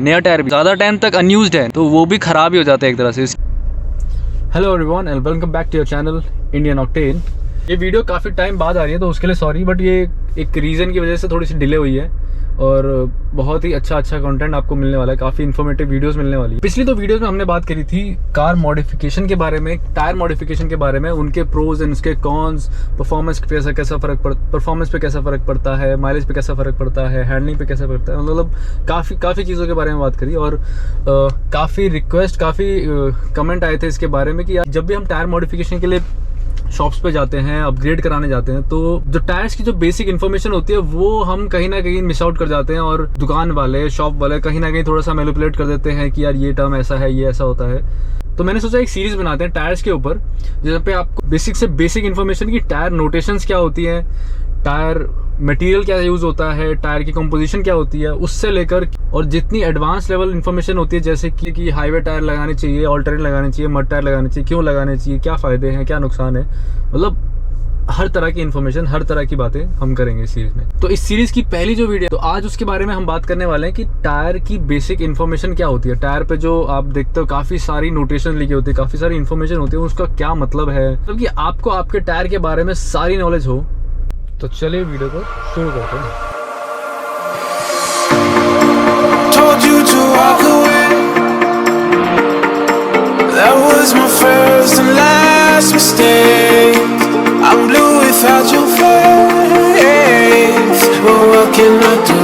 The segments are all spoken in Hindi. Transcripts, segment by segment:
नया टायर भी ज़्यादा टाइम तक अनयूज्ड है तो वो भी ख़राब ही हो जाता है एक तरह से। Hello everyone and welcome back to your channel Indian octane. ये वीडियो काफ़ी टाइम बाद आ रही है तो उसके लिए सॉरी, बट ये एक रीज़न की वजह से थोड़ी सी डिले हुई है और बहुत ही अच्छा कंटेंट आपको मिलने वाला है, काफ़ी इन्फॉर्मेटिव वीडियोस मिलने वाली है। पिछली 2 वीडियोस में हमने बात करी थी कार मॉडिफिकेशन के बारे में, टायर मॉडिफिकेशन के बारे में, उनके प्रोज एंड उसके कॉन्स, परफॉर्मेंस पे कैसा फ़र्क पड़ता है, माइलेज पे कैसा फ़र्क पड़ता है, हैंडलिंग पे कैसा पड़ता है, मतलब काफ़ी चीज़ों के बारे में बात करी। और काफ़ी रिक्वेस्ट, काफ़ी कमेंट आए थे इसके बारे में कि यार जब भी हम टायर मॉडिफिकेशन के लिए शॉप्स पे जाते हैं, अपग्रेड कराने जाते हैं, तो जो टायर्स की जो बेसिक इन्फॉर्मेशन होती है वो हम कहीं ना कहीं मिस आउट कर जाते हैं और दुकान वाले, शॉप वाले कहीं ना कहीं थोड़ा सा मैनिपुलेट कर देते हैं कि यार ये टर्म ऐसा है, ये ऐसा होता है। तो मैंने सोचा एक सीरीज बनाते हैं टायर्स के ऊपर, जहाँ पे आपको बेसिक से बेसिक इन्फॉर्मेशन की टायर नोटेशंस क्या होती है, टायर मटेरियल क्या यूज़ होता है, टायर की कंपोजिशन क्या होती है, उससे लेकर और जितनी एडवांस लेवल इन्फॉर्मेशन होती है, जैसे कि हाईवे टायर लगाने चाहिए, ऑल टेरेन लगाने चाहिए, मड टायर लगाने चाहिए, क्यों लगाने चाहिए, क्या फ़ायदे हैं, क्या नुकसान है, मतलब हर तरह की इन्फॉर्मेशन, हर तरह की बातें हम करेंगे इस सीरीज़ में। तो इस सीरीज़ की पहली जो वीडियो, तो आज उसके बारे में हम बात करने वाले हैं कि टायर की बेसिक इन्फॉर्मेशन क्या होती है। टायर पे जो आप देखते हो काफ़ी सारी नोटेशन लिखी होती है, काफ़ी सारी इन्फॉर्मेशन होती है, उसका क्या मतलब है, मतलब कि आपको आपके टायर के बारे में सारी नॉलेज हो। तो चलिए वीडियो को शुरू करते हैं। Told you to walk away. That was my first and last mistake. I'm blue without your face. But what can I do?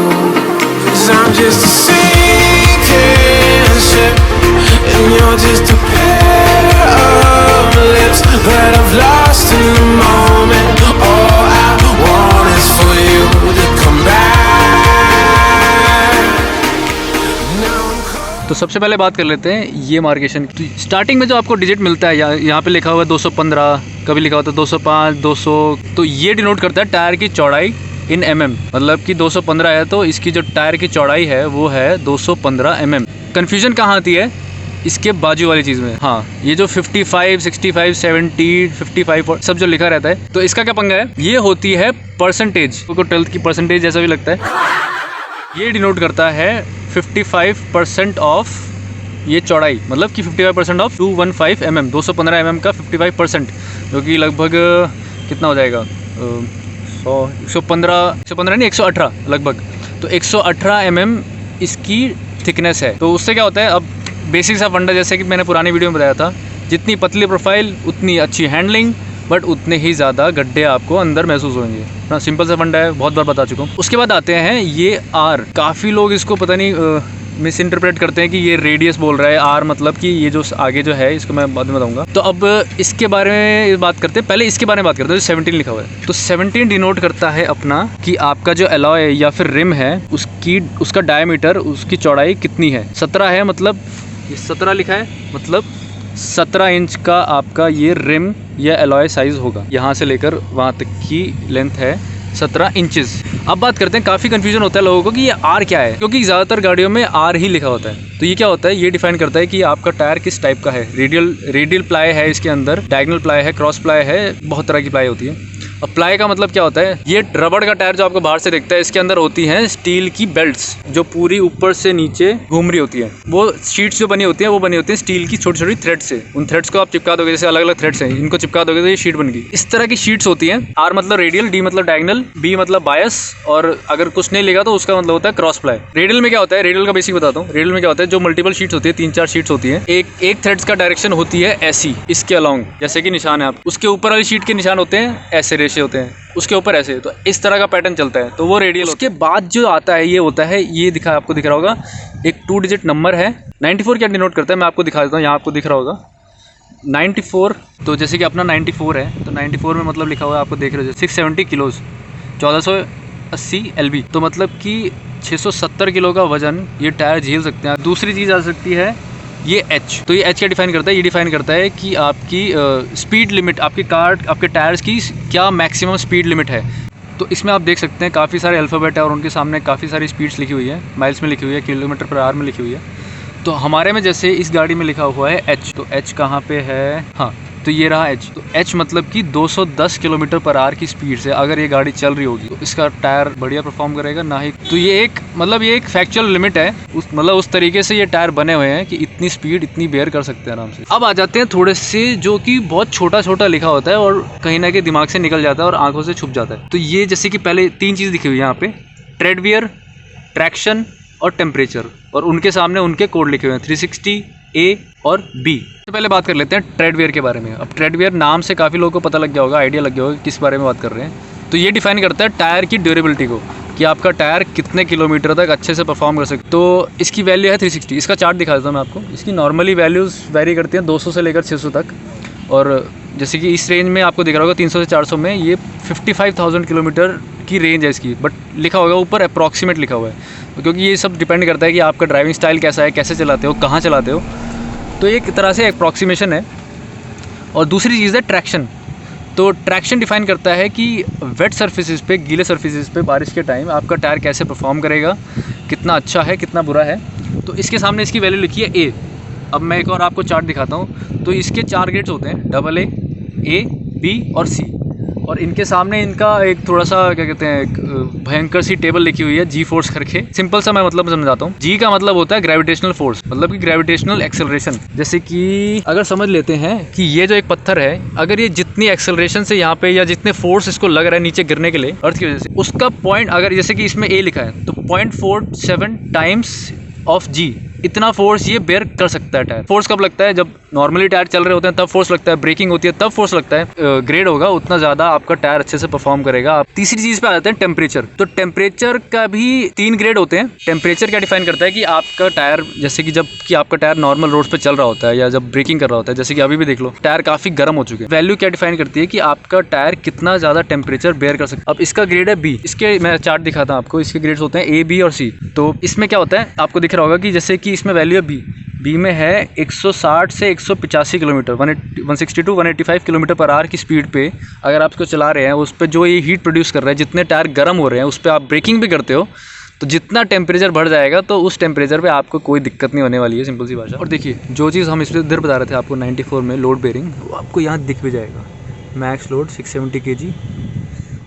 'Cause I'm just a sinking ship, and you're just a pair of lips that I've lost in the moment. All I want is for you to come back. तो सबसे पहले बात कर लेते हैं ये मार्केशन की। स्टार्टिंग में जो आपको डिजिट मिलता है, यहाँ पे लिखा हुआ है 215, कभी लिखा होता है 205, 200, तो ये डिनोट करता है टायर की चौड़ाई इन mm, मतलब कि 215 है तो इसकी जो टायर की चौड़ाई है वो है 215 mm। कन्फ्यूजन कहाँ आती है इसके बाजू वाली चीज़ में। हाँ, ये जो 55, 65, 70, 55 सब जो लिखा रहता है, तो इसका क्या पंगा है, ये होती है परसेंटेज, को 12th की परसेंटेज जैसा भी लगता है। ये डिनोट करता है 55% ऑफ ये चौड़ाई, मतलब कि 55% ऑफ 215 mm, 215 mm का 55%, जो कि लगभग कितना हो जाएगा, 115 नहीं 118 लगभग। तो 118 mm इसकी थिकनेस है। तो उससे क्या होता है, अब बेसिक सा फंडा, जैसे कि मैंने पुरानी वीडियो में बताया था, जितनी पतली प्रोफाइल उतनी अच्छी हैंडलिंग, बट उतने ही ज़्यादा गड्ढे आपको अंदर महसूस होंगे ना। सिंपल सा फंडा है, बहुत बार बता चुका हूँ। उसके बाद आते हैं ये आर। काफ़ी लोग इसको पता नहीं मिस इंटरप्रेट करते हैं कि ये रेडियस बोल रहा है, आर मतलब कि ये जो आगे जो है, इसको मैं बाद में बताऊंगा। तो अब इसके बारे में बात करते हैं, पहले इसके बारे में बात करते हैं। जो 17 लिखा हुआ है, तो 17 डिनोट करता है अपना कि आपका जो एलॉय या फिर रिम है उसका डायमीटर, उसकी चौड़ाई कितनी है। 17 है, मतलब ये 17 लिखा है, मतलब 17 इंच का आपका ये रिम या एलॉय साइज़ होगा। यहाँ से लेकर वहाँ तक की लेंथ है 17 इंचेस। अब बात करते हैं, काफ़ी कन्फ्यूजन होता है लोगों को कि ये आर क्या है, क्योंकि ज़्यादातर गाड़ियों में आर ही लिखा होता है। तो ये क्या होता है, ये डिफाइन करता है कि आपका टायर किस टाइप का है। रेडियल प्लाई है इसके अंदर, डायगोनल प्लाई है, क्रॉस प्लाई है, बहुत तरह की प्लाई होती है। अब प्लाई का मतलब क्या होता है, ये रबड़ का टायर जो आपको बाहर से दिखता है, इसके अंदर होती हैं स्टील की बेल्ट्स जो पूरी ऊपर से नीचे घूम रही होती है। वो शीट्स जो बनी होती हैं वो बनी होती हैं स्टील की छोटी छोटी थ्रेड से। उन थ्रेड्स को आप चिपका दोगे, जैसे अलग अलग थ्रेड्स हैं, इनको चिपका दोगे तो ये शीट बन गई। इस तरह की शीट्स होती हैं। आर मतलब रेडियल, डी मतलब डायगोनल, बी मतलब बायस, और अगर कुछ नहीं लिखा तो उसका मतलब होता है क्रॉस प्लाई। रेडियल में क्या होता है, रेडियल का बेसिक बताता हूँ। रेडियल में क्या होता है, जो मल्टीपल शीट्स होती है, 3-4 शीट्स होती है, एक थ्रेड्स का डायरेक्शन होती है ऐसी, इसके अलॉन्ग, जैसे कि निशान है आप, उसके ऊपर वाली शीट के निशान होते हैं ऐसे, रेशे होते हैं उसके ऊपर ऐसे। तो इस तरह का पैटर्न चलता है, तो वो रेडियल। उसके बाद जो आता है ये होता है, ये आपको दिख रहा होगा, एक 2 डिजिट नंबर है। 94 क्या डिनोट करता है, मैं आपको दिखा देता हूँ। यहाँ आपको दिख रहा होगा 94, तो जैसे कि अपना 94 है, तो 94 में मतलब लिखा हुआ है, आपको देख रहे हो 670 किलोज, 1480 LB, तो मतलब कि 670 किलो का वजन ये टायर झेल सकते हैं। दूसरी चीज़ आ सकती है ये एच। तो ये एच क्या डिफाइन करता है, ये डिफाइन करता है कि आपकी स्पीड लिमिट, आपके टायर्स की क्या मैक्सिमम स्पीड लिमिट है। तो इसमें आप देख सकते हैं काफ़ी सारे अल्फ़ाबेट है और उनके सामने काफ़ी सारी स्पीड्स लिखी हुई है, माइल्स में लिखी हुई है, किलोमीटर पर आवर में लिखी हुई है। तो हमारे में जैसे इस गाड़ी में लिखा हुआ है एच, तो एच कहाँ पे है, हाँ तो ये रहा एच। तो एच मतलब कि 210 किलोमीटर पर आवर की स्पीड से अगर ये गाड़ी चल रही होगी तो इसका टायर बढ़िया परफॉर्म करेगा ना ही। तो ये एक मतलब ये एक फैक्चुअल लिमिट है, उस तरीके से ये टायर बने हुए हैं कि इतनी स्पीड इतनी बेयर कर सकते हैं आराम से। अब आ जाते हैं थोड़े से जो कि बहुत छोटा छोटा लिखा होता है और कहीं ना कहीं दिमाग से निकल जाता है और आंखों से छुप जाता है। तो ये जैसे कि पहले 3 चीज़ दिखी हुई है यहाँ पे, ट्रेड वियर, ट्रैक्शन और टेम्परेचर, और उनके सामने उनके कोड लिखे हुए हैं 360 A और B। तो पहले बात कर लेते हैं ट्रेड वियर के बारे में। अब ट्रेड वियर नाम से काफ़ी लोगों को पता लग गया होगा, आइडिया लग गया होगा किस बारे में बात कर रहे हैं। तो ये डिफाइन करता है टायर की ड्यूरेबिलिटी को, कि आपका टायर कितने किलोमीटर तक अच्छे से परफॉर्म कर सकते। तो इसकी वैल्यू है 360। इसका चार्ट दिखा देता हूँ मैं आपको। इसकी नॉर्मली वैल्यूज़ वेरी करती हैं 200 से लेकर 600 तक, और जैसे कि इस रेंज में आपको दिख रहा होगा 300 से 400 में ये 55,000 किलोमीटर की रेंज है इसकी, बट लिखा होगा ऊपर अप्रॉक्सीमेट लिखा हुआ है, क्योंकि ये सब डिपेंड करता है कि आपका ड्राइविंग स्टाइल कैसा है, कैसे चलाते हो, कहाँ चलाते हो। तो एक तरह से अप्रॉक्सीमेशन है। और दूसरी चीज़ है ट्रैक्शन। तो ट्रैक्शन डिफाइन करता है कि वेट सर्फेसिस पे, गीले सर्फेसिस पे बारिश के टाइम आपका टायर कैसे परफॉर्म करेगा, कितना अच्छा है कितना बुरा है। तो इसके सामने इसकी वैल्यू लिखी है A। अब मैं एक और आपको चार्ट दिखाता हूँ। तो इसके 4 ग्रेड्स होते हैं, AA, A, B और C, और इनके सामने इनका एक थोड़ा सा क्या कहते हैं, एक भयंकर सी टेबल लिखी हुई है जी फोर्स करके। सिंपल सा मैं मतलब समझाता हूँ। जी का मतलब होता है ग्रेविटेशनल फोर्स, मतलब कि ग्रेविटेशनल एक्सेलरेशन। जैसे कि अगर समझ लेते हैं कि ये जो एक पत्थर है, अगर ये जितनी एक्सेलरेशन से यहाँ पे या जितने फोर्स इसको लग रहा है नीचे गिरने के लिए अर्थ की वजह से, उसका पॉइंट अगर जैसे कि इसमें A लिखा है तो 0.47 टाइम्स ऑफ जी, इतना फोर्स ये बेयर कर सकता है टायर। फोर्स कब लगता है? जब नॉर्मली टायर चल रहे होते हैं तब फोर्स लगता है, ब्रेकिंग होती है तब फोर्स लगता है। ग्रेड होगा उतना ज़्यादा आपका टायर अच्छे से परफॉर्म करेगा। आप तीसरी चीज़ पे आ जाते हैं टेम्परेचर। तो टेम्परेचर का भी 3 ग्रेड होते हैं। टेम्परेचर क्या डिफाइन करता है कि आपका टायर, जैसे कि जब कि आपका टायर नॉर्मल रोड पे चल रहा होता है या जब ब्रेकिंग कर रहा होता है, जैसे कि अभी भी देख लो टायर काफ़ी गर्म हो चुके हैं। वैल्यू क्या डिफाइन करती है कि आपका टायर कितना ज़्यादा टेम्परेचर बेयर कर सकता है। अब इसका ग्रेड है B। इसके मैं चार्ट दिखाता हूँ आपको। इसके ग्रेड्स होते हैं A, B और C। तो इसमें क्या होता है आपको दिख रहा होगा कि जैसे कि इसमें वैल्यू है B में है 160 से 185 kilometre, 160 to 185 kilometre per hour की स्पीड पे अगर आप इसको चला रहे हैं, उस पर जो ये हीट प्रोड्यूस कर रहा है, जितने टायर गर्म हो रहे हैं उस पर आप ब्रेकिंग भी करते हो, तो जितना टेम्परेचर बढ़ जाएगा तो उस टेम्परेचर पे आपको कोई दिक्कत नहीं होने वाली है, सिंपल सी भाषा। और देखिए जो चीज़ हम इसमें इधर बता रहे थे आपको 94 में लोड बेयरिंग, वो आपको यहाँ दिख भी जाएगा। Max load 670 kg।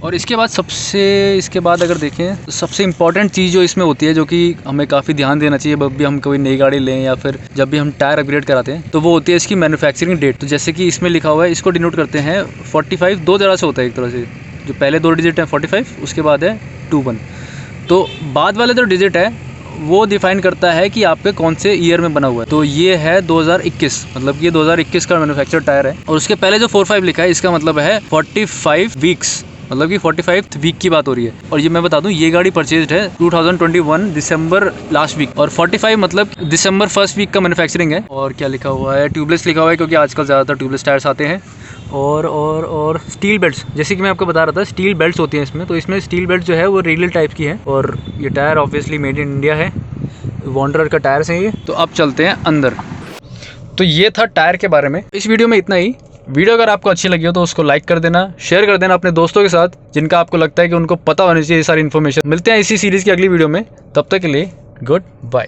और इसके बाद अगर देखें तो सबसे इम्पॉर्टेंट चीज़ जो इसमें होती है, जो कि हमें काफ़ी ध्यान देना चाहिए जब भी हम कोई नई गाड़ी लें या फिर जब भी हम टायर अपग्रेड कराते हैं, तो वो होती है इसकी मैन्युफैक्चरिंग डेट। तो जैसे कि इसमें लिखा हुआ है, इसको डिनोट करते हैं 45, 2 तरह से होता है। एक तरह से जो पहले 2 डिजिट हैं 45, उसके बाद है 21। तो बाद वाले जो डिजिट है वो डिफाइन करता है कि आपके कौन से ईयर में बना हुआ है। तो ये है 2021, मतलब ये 2021 का मैन्युफैक्चर टायर है। और उसके पहले जो 45 लिखा है इसका मतलब है 45 वीक्स, मतलब कि 45th वीक की बात हो रही है। और ये मैं बता दूं, ये गाड़ी परचेज्ड है 2021 दिसंबर लास्ट वीक, और 45 मतलब दिसंबर फर्स्ट वीक का मैन्युफैक्चरिंग है। और क्या लिखा हुआ है, ट्यूबलेस लिखा हुआ है, क्योंकि आजकल ज़्यादातर ट्यूबलेस टायर्स आते हैं। और स्टील बेल्ट्स, जैसे कि मैं आपको बता रहा था स्टील बेल्ट्स होती हैं इसमें। तो इसमें स्टील बेल्ट जो है वो रेगुलर टाइप की है। और ये tyre obviously made in India है, वॉन्डरर का टायर है ये। तो अब चलते हैं अंदर। तो ये था टायर के बारे में। इस वीडियो में इतना ही। वीडियो अगर आपको अच्छी लगी हो तो उसको लाइक कर देना, शेयर कर देना अपने दोस्तों के साथ जिनका आपको लगता है कि उनको पता होनी चाहिए ये सारी इन्फॉर्मेशन। मिलते हैं इसी सीरीज़ की अगली वीडियो में, तब तक के लिए गुड बाय।